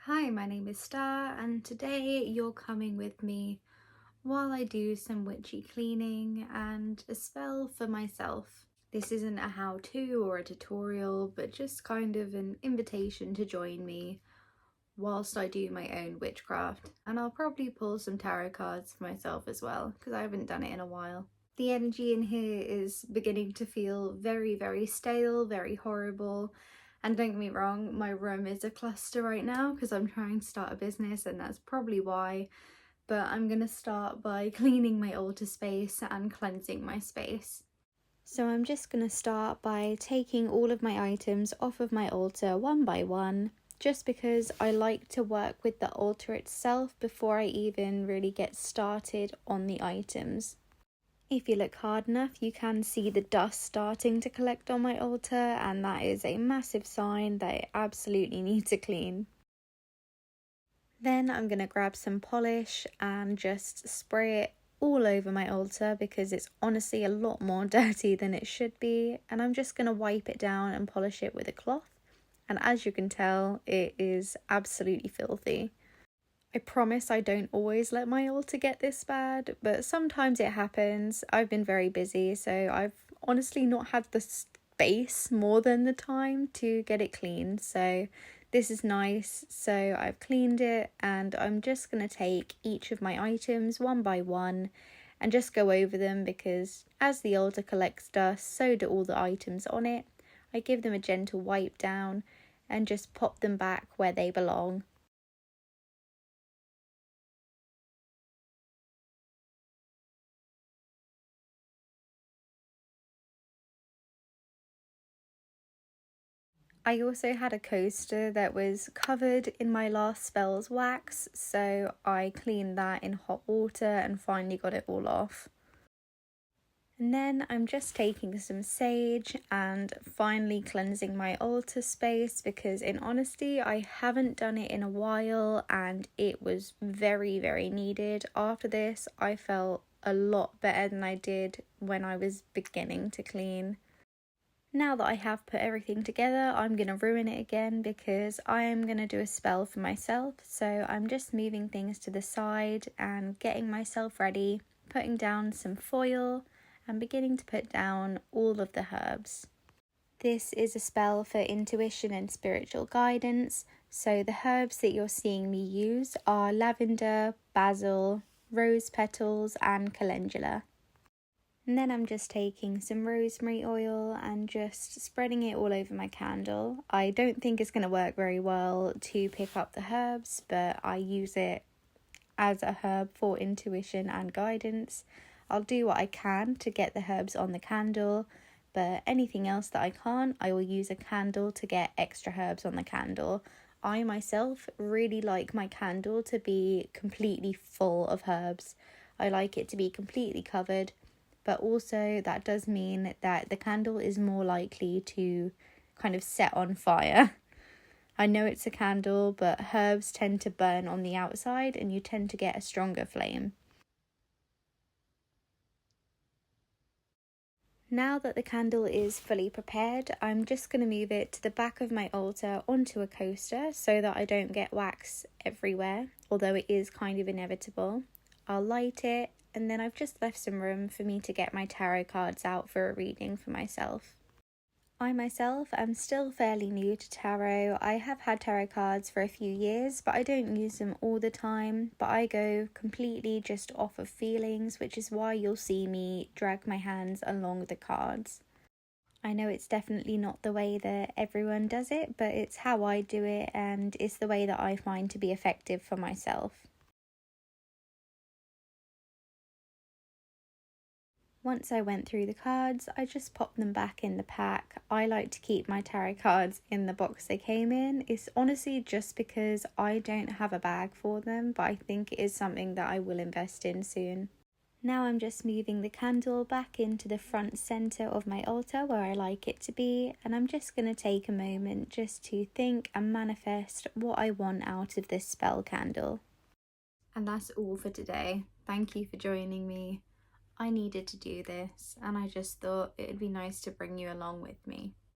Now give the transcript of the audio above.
Hi, my name is Star, and today you're coming with me while I do some witchy cleaning and a spell for myself. This isn't a how-to or a tutorial, but just kind of an invitation to join me whilst I do my own witchcraft. And I'll probably pull some tarot cards for myself as well, because I haven't done it in a while. The energy in here is beginning to feel very, very stale, very horrible. And don't get me wrong, my room is a cluster right now because I'm trying to start a business and that's probably why. But I'm going to start by cleaning my altar space and cleansing my space. So I'm just going to start by taking all of my items off of my altar one by one, just because I like to work with the altar itself before I even really get started on the items. If you look hard enough, you can see the dust starting to collect on my altar, and that is a massive sign that I absolutely need to clean. Then I'm going to grab some polish and just spray it all over my altar because it's honestly a lot more dirty than it should be, and I'm just going to wipe it down and polish it with a cloth. And as you can tell, it is absolutely filthy. I promise I don't always let my altar get this bad, but sometimes it happens. I've been very busy, so I've honestly not had the space more than the time to get it cleaned. So this is nice. So I've cleaned it, and I'm just going to take each of my items one by one and just go over them, because as the altar collects dust, so do all the items on it. I give them a gentle wipe down and just pop them back where they belong. I also had a coaster that was covered in my last spell's wax, so I cleaned that in hot water and finally got it all off. And then I'm just taking some sage and finally cleansing my altar space, because in honesty I haven't done it in a while and it was very, very needed. After this I felt a lot better than I did when I was beginning to clean. Now that I have put everything together, I'm going to ruin it again because I am going to do a spell for myself. So I'm just moving things to the side and getting myself ready, putting down some foil and beginning to put down all of the herbs. This is a spell for intuition and spiritual guidance. So the herbs that you're seeing me use are lavender, basil, rose petals and calendula. And then I'm just taking some rosemary oil and just spreading it all over my candle. I don't think it's going to work very well to pick up the herbs, but I use it as a herb for intuition and guidance. I'll do what I can to get the herbs on the candle, but anything else that I can't, I will use a candle to get extra herbs on the candle. I myself really like my candle to be completely full of herbs. I like it to be completely covered. But also that does mean that the candle is more likely to kind of set on fire. I know it's a candle, but herbs tend to burn on the outside and you tend to get a stronger flame. Now that the candle is fully prepared, I'm just going to move it to the back of my altar onto a coaster so that I don't get wax everywhere, although it is kind of inevitable. I'll light it, and then I've just left some room for me to get my tarot cards out for a reading for myself. I myself am still fairly new to tarot. I have had tarot cards for a few years, but I don't use them all the time. But I go completely just off of feelings, which is why you'll see me drag my hands along the cards. I know it's definitely not the way that everyone does it, but it's how I do it, and it's the way that I find to be effective for myself. Once I went through the cards, I just popped them back in the pack. I like to keep my tarot cards in the box they came in. It's honestly just because I don't have a bag for them, but I think it is something that I will invest in soon. Now I'm just moving the candle back into the front centre of my altar where I like it to be, and I'm just going to take a moment just to think and manifest what I want out of this spell candle. And that's all for today. Thank you for joining me. I needed to do this, and I just thought it would be nice to bring you along with me.